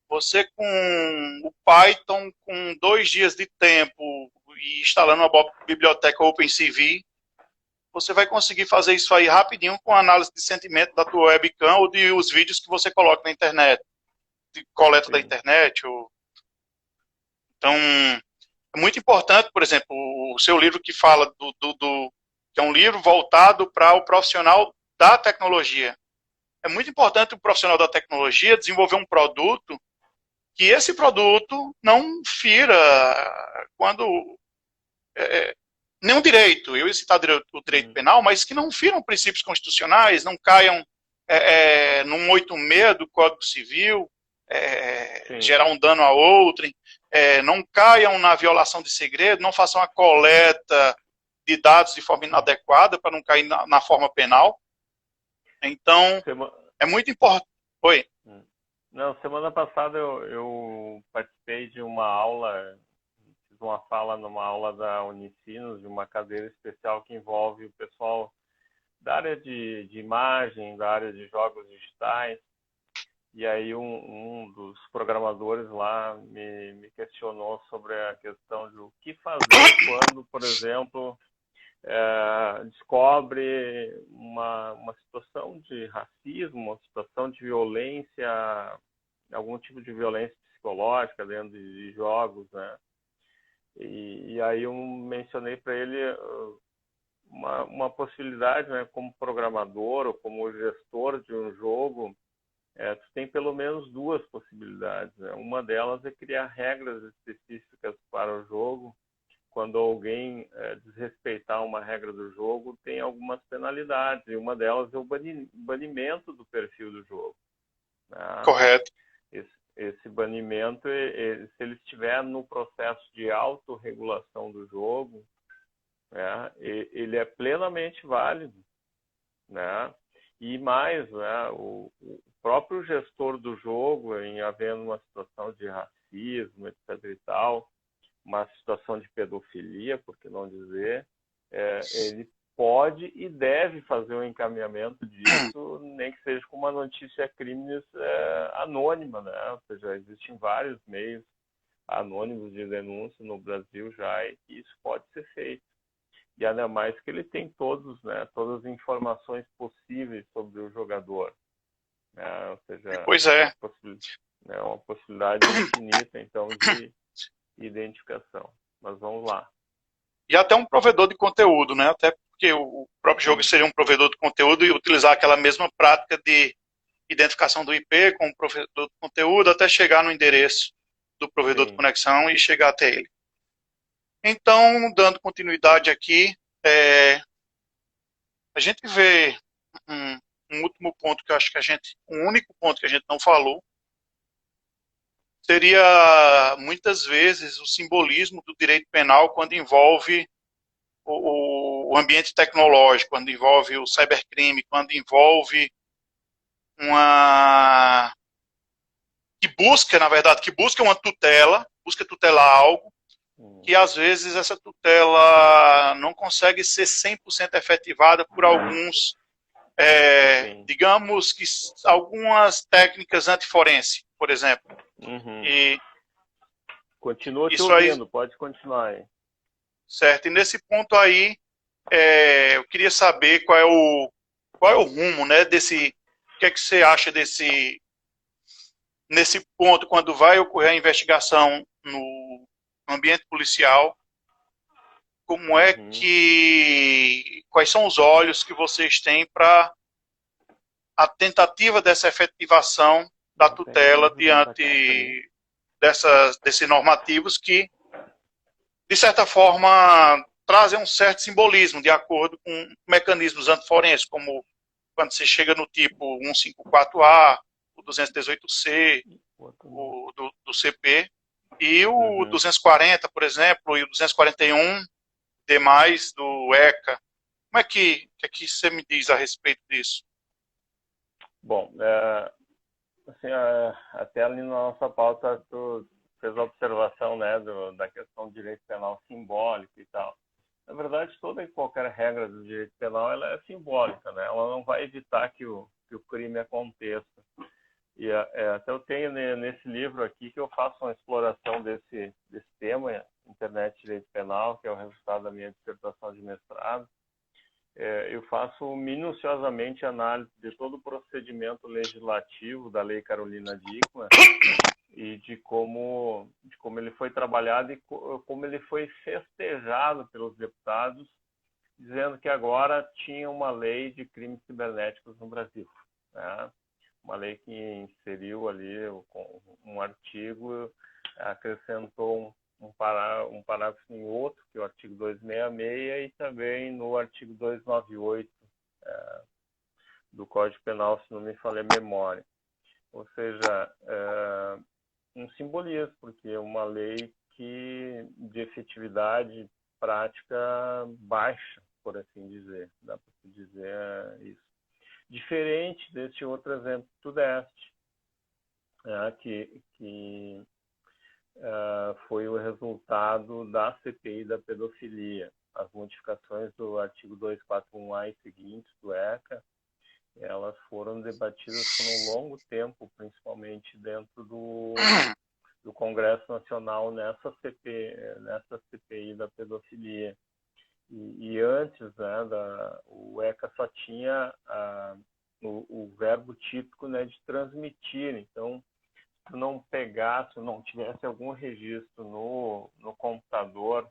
você com o Python, com 2 dias de tempo e instalando uma biblioteca OpenCV, você vai conseguir fazer isso aí rapidinho com a análise de sentimento da tua webcam ou de os vídeos que você coloca na internet, de coleta da internet. Então, é muito importante, por exemplo, o seu livro que fala que é um livro voltado para o profissional da tecnologia. É muito importante o profissional da tecnologia desenvolver um produto que esse produto não fira nenhum direito, eu ia citar o direito penal, mas que não firam princípios constitucionais, não caiam num 86 do Código Civil, gerar um dano a outrem, não caiam na violação de segredo, não façam a coleta de dados de forma inadequada para não cair na forma penal. Então, é muito importante. Oi? Não, semana passada eu participei de uma aula, fiz fiz uma fala numa aula da Unicinos, de uma cadeira especial que envolve o pessoal da área de imagem, da área de jogos digitais. E aí um dos programadores lá me questionou sobre a questão de o que fazer quando, por exemplo, descobre uma situação de racismo, uma situação de violência, algum tipo de violência psicológica dentro de jogos, né? E aí eu mencionei para ele uma possibilidade, né, como programador ou como gestor de um jogo, tu tem pelo menos duas possibilidades, né? Uma delas é criar regras específicas para o jogo. Quando alguém desrespeitar uma regra do jogo, tem algumas penalidades, e uma delas é o banimento do perfil do jogo, né? Correto. Esse banimento, se ele estiver no processo de autorregulação do jogo, né, ele é plenamente válido, né? E mais, né, o próprio gestor do jogo, em havendo uma situação de racismo, etc. e tal, uma situação de pedofilia, por que não dizer, ele pode e deve fazer um encaminhamento disso, nem que seja com uma notícia crimes anônima, né? Ou seja, existem vários meios anônimos de denúncia no Brasil já, e isso pode ser feito. E ainda mais que ele tem todas as informações possíveis sobre o jogador, né? Ou seja, Pois é. uma possibilidade infinita, então, de identificação. Mas vamos lá. E até um provedor de conteúdo, né? Até porque o próprio jogo seria um provedor de conteúdo e utilizar aquela mesma prática de identificação do IP com o provedor de conteúdo até chegar no endereço do provedor de conexão e chegar até ele. Então, dando continuidade aqui, a gente vê um último ponto que eu acho que um único ponto que a gente não falou, seria muitas vezes o simbolismo do direito penal quando envolve o ambiente tecnológico, quando envolve o cybercrime, quando envolve uma que busca uma tutela, busca tutelar algo, que às vezes essa tutela não consegue ser 100% efetivada por alguns, digamos que algumas técnicas antiforense, por exemplo. E continua te ouvindo, pode continuar aí. Certo, e nesse ponto aí, eu queria saber qual é o rumo, né, o que é que você acha nesse ponto, quando vai ocorrer a investigação no ambiente policial, como é quais são os olhos que vocês têm para a tentativa dessa efetivação da tutela diante desses normativos que, de certa forma, trazem um certo simbolismo de acordo com mecanismos antiforenses, como quando você chega no tipo 154A, o 218C, o do CP, e o 240, por exemplo, e o 241, demais do ECA. Como é que você me diz a respeito disso? Bom, assim, até ali na nossa pauta tu fez a observação, né, da questão do direito penal simbólico e tal. Na verdade, toda e qualquer regra do direito penal ela é simbólica, né? Ela não vai evitar que o crime aconteça. E até eu tenho nesse livro aqui que eu faço uma exploração desse tema, Internet e Direito Penal, que é o resultado da minha dissertação de mestrado. Eu faço minuciosamente análise de todo o procedimento legislativo da Lei Carolina Dickmann e de como ele foi trabalhado e como ele foi festejado pelos deputados, dizendo que agora tinha uma lei de crimes cibernéticos no Brasil, né? Uma lei que inseriu ali um artigo, acrescentou um parágrafo em outro, que é o artigo 266, e também no artigo 298 do Código Penal, se não me falha a memória. Ou seja, um simbolismo, porque é uma lei de efetividade prática baixa, por assim dizer. Dá para se dizer isso. Diferente desse outro exemplo que tu deste, que foi o resultado da CPI da pedofilia. As modificações do artigo 241A e seguintes do ECA, elas foram debatidas por um longo tempo, principalmente dentro do Congresso Nacional nessa CPI da pedofilia. E antes, né, o ECA só tinha o verbo típico, né, de transmitir. Então, se não pegasse, não tivesse algum registro no computador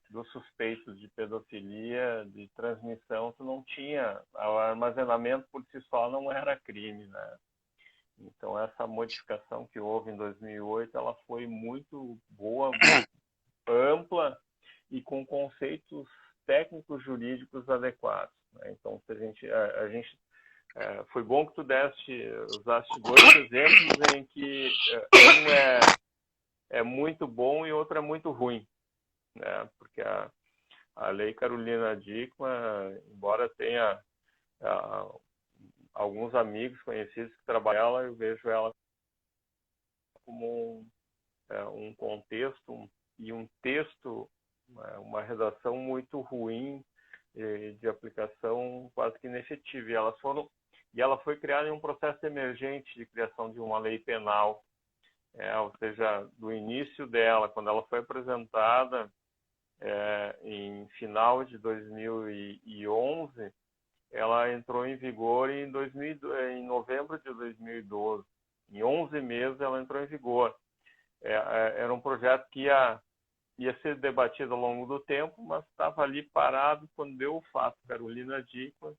dos suspeitos de pedofilia, de transmissão, tu não tinha. O armazenamento por si só não era crime, né? Então, essa modificação que houve em 2008, ela foi muito boa, ampla e com conceitos técnicos jurídicos adequados, né? Então, se a gente foi bom que tu usaste dois exemplos em que um é muito bom e outro é muito ruim, né? Porque a Lei Carolina Dickmann, embora tenha alguns amigos conhecidos que trabalham ela, eu vejo ela como um contexto e um texto, uma redação muito ruim, de aplicação quase que inefetiva. E ela foi criada em um processo emergente de criação de uma lei penal, ou seja, do início dela, quando ela foi apresentada em final de 2011, ela entrou em vigor em novembro de 2012. Em 11 meses ela entrou em vigor. Era um projeto que ia ser debatido ao longo do tempo, mas estava ali parado quando deu o fato. Carolina Dickmann,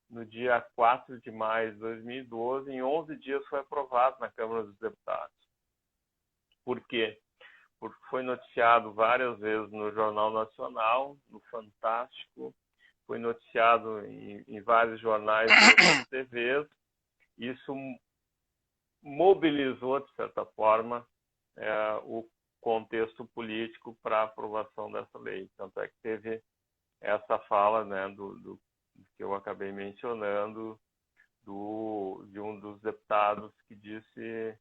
no dia 4 de maio de 2012, em 11 dias foi aprovado na Câmara dos Deputados. Por quê? Porque foi noticiado várias vezes no Jornal Nacional, no Fantástico, foi noticiado em vários jornais e outras TVs. Isso mobilizou, de certa forma, o contexto político para a aprovação dessa lei. Tanto é que teve essa fala, né, do que eu acabei mencionando, de um dos deputados que disse: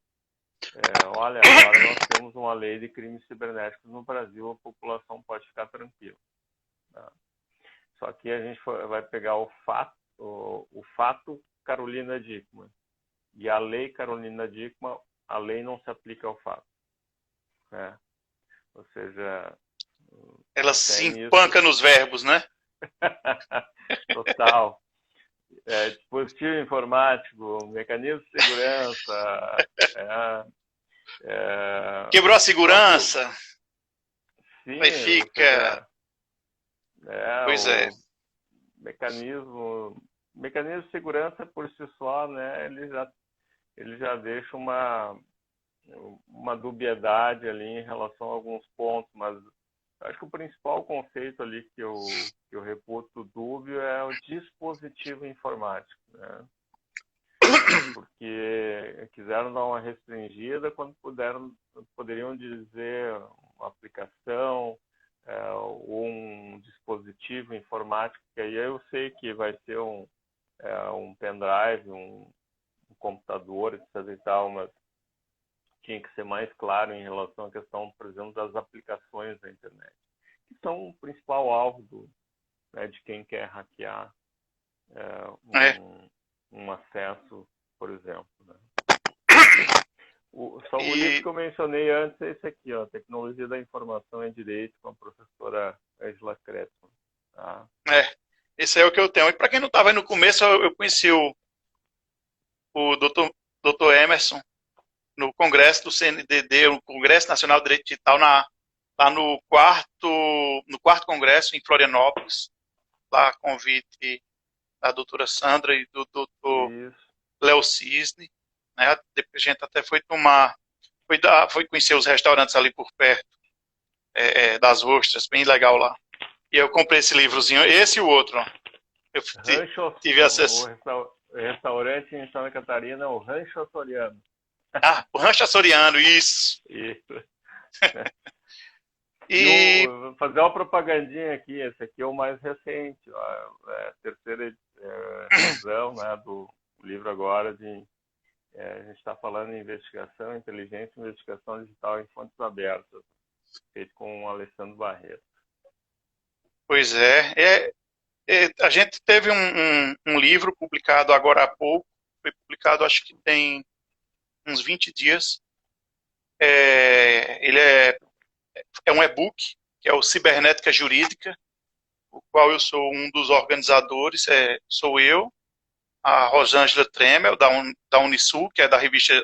olha, agora nós temos uma lei de crimes cibernéticos no Brasil, a população pode ficar tranquila. Tá? Só que a gente vai pegar o fato Carolina Dickmann e a lei Carolina Dickmann, a lei não se aplica ao fato. Né? Ou seja, ela se empanca nos verbos, né? Total. Dispositivo informático, mecanismo de segurança. Quebrou a segurança. Sim, aí fica. Pois é. Mecanismo de segurança por si só, né? Ele já deixa uma dubiedade ali em relação a alguns pontos, mas acho que o principal conceito ali que eu reputo dúbio é o dispositivo informático, né? Porque quiseram dar uma restringida quando poderiam dizer uma aplicação ou um dispositivo informático, que aí eu sei que vai ser um pendrive, um computador, etc. e tal, mas tinha que ser mais claro em relação à questão, por exemplo, das aplicações da internet, que são o principal alvo de quem quer hackear um acesso, por exemplo. Né? O livro que eu mencionei antes é esse aqui, ó, Tecnologia da Informação e Direito, com a professora Angela Kretzmann. Tá? Esse é o que eu tenho. E para quem não estava aí no começo, eu conheci o Dr. Emerson no Congresso do CNDD, o Congresso Nacional de Direito Digital, lá no quarto Congresso em Florianópolis, lá a convite da doutora Sandra e do doutor Léo Cisne. Né? Depois a gente até foi conhecer os restaurantes ali por perto das ostras, bem legal lá. E eu comprei esse livrozinho, esse e o outro. Ó. Eu tive acesso. O restaurante em Santa Catarina é o Rancho Açoriano. O Rancho Açoriano, isso. E vou fazer uma propagandinha aqui. Esse aqui é o mais recente, a terceira edição, né, do livro agora A gente está falando em investigação, inteligência e investigação digital em fontes abertas, feito com o Alessandro Barreto. Pois a gente teve um livro publicado agora há pouco, foi publicado acho que tem uns 20 dias. Ele é um e-book, que é o Cibernética Jurídica, o qual eu sou um dos organizadores, sou eu, a Rosângela Tremel, da Unisul, que é da revista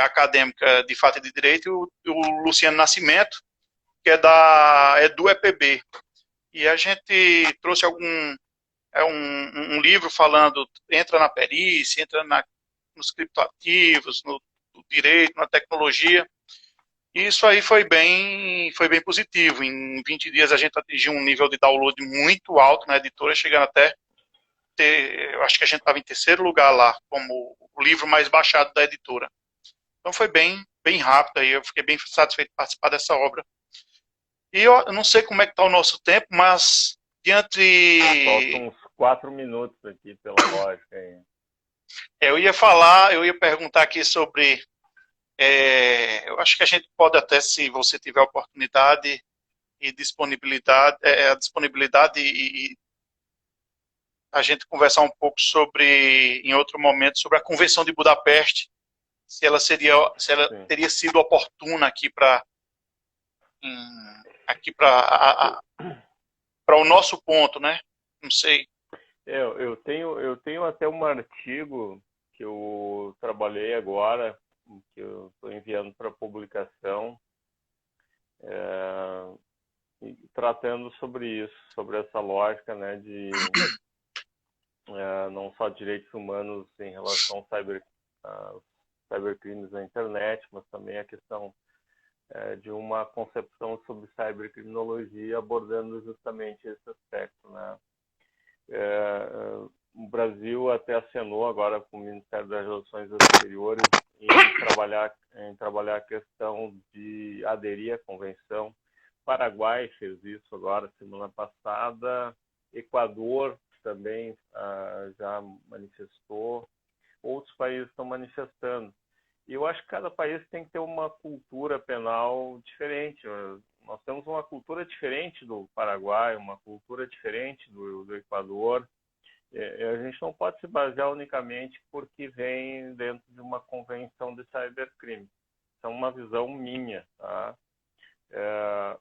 acadêmica de Fato e de Direito, e o Luciano Nascimento, que é do EPB. E a gente trouxe um livro falando, entra na perícia, entra nos criptoativos, no direito, na tecnologia. E isso aí foi bem positivo. Em 20 dias a gente atingiu um nível de download muito alto na editora, chegando até eu acho que a gente estava em terceiro lugar lá, como o livro mais baixado da editora. Então foi bem rápido, aí eu fiquei bem satisfeito de participar dessa obra. E eu não sei como é que está o nosso tempo, mas diante... Faltam uns 4 minutos aqui, pela lógica aí. Eu ia perguntar aqui sobre... eu acho que a gente pode até, se você tiver oportunidade e disponibilidade, a disponibilidade e a gente conversar um pouco em outro momento, sobre a Convenção de Budapeste, se ela teria sido oportuna aqui para o nosso ponto, né? Não sei. Eu tenho até um artigo que eu trabalhei agora, que eu estou enviando para publicação, tratando sobre isso, sobre essa lógica, né, de não só direitos humanos em relação aos cybercrimes na internet, mas também a questão de uma concepção sobre cybercriminologia, abordando justamente esse aspecto, né? O Brasil até acenou agora com o Ministério das Relações Exteriores em trabalhar a questão de aderir à convenção. Paraguai fez isso agora, semana passada. Equador também já manifestou. Outros países estão manifestando. E eu acho que cada país tem que ter uma cultura penal diferente. Nós temos uma cultura diferente do Paraguai, uma cultura diferente do Equador. A gente não pode se basear unicamente porque vem dentro de uma convenção de cybercrime. Isso é uma visão minha, tá?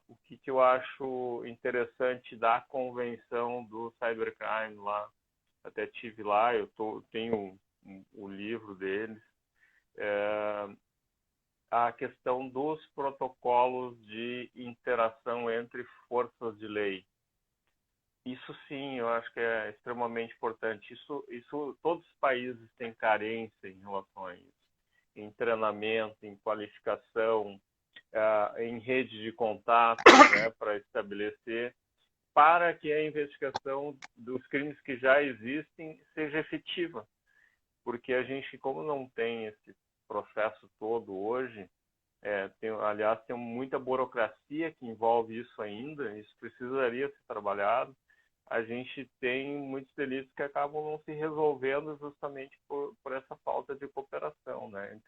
O que eu acho interessante da convenção do cybercrime lá, até tive lá, tenho o livro deles, a questão dos protocolos de interação entre forças de lei. Isso sim, eu acho que é extremamente importante. Isso todos os países têm carência em relação a isso. Em treinamento, em qualificação, em rede de contato, né, para estabelecer, para que a investigação dos crimes que já existem seja efetiva. Porque a gente, como não tem esse processo todo hoje, aliás, tem muita burocracia que envolve isso ainda, isso precisaria ser trabalhado. A gente tem muitos delitos que acabam não se resolvendo justamente por essa falta de cooperação, né,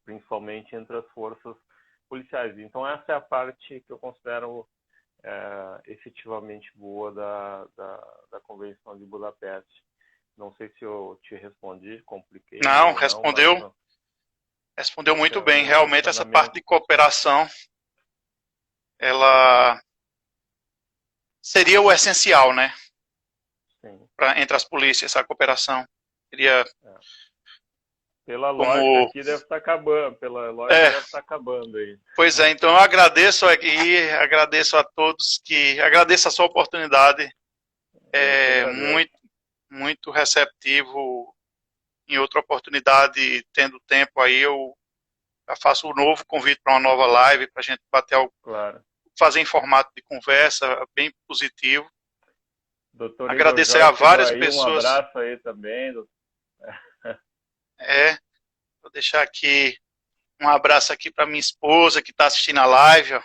principalmente entre as forças policiais. Então, essa é a parte que eu considero efetivamente boa da Convenção de Budapeste. Não sei se eu te respondi, compliquei. Não, respondeu. Respondeu muito bem. Realmente, essa parte de cooperação, ela seria o essencial, né? Sim. Entre as polícias, essa cooperação. Seria... Pela lógica aqui deve estar acabando. Pela lógica deve estar acabando aí. Pois é, então eu agradeço aqui, agradeço a todos agradeço a sua oportunidade. Muito receptivo. Em outra oportunidade, tendo tempo aí, eu faço um novo convite para uma nova live, para a gente bater fazer em formato de conversa, bem positivo. Doutor agradecer Igor a várias pessoas. Um abraço aí também. Vou deixar aqui um abraço aqui para minha esposa que está assistindo a live. Ó.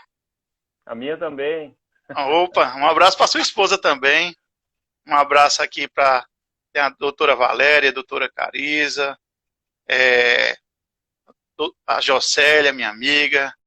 A minha também. Opa, um abraço para sua esposa também. Um abraço aqui para a doutora Valéria, a doutora Carisa, a Jocélia, minha amiga,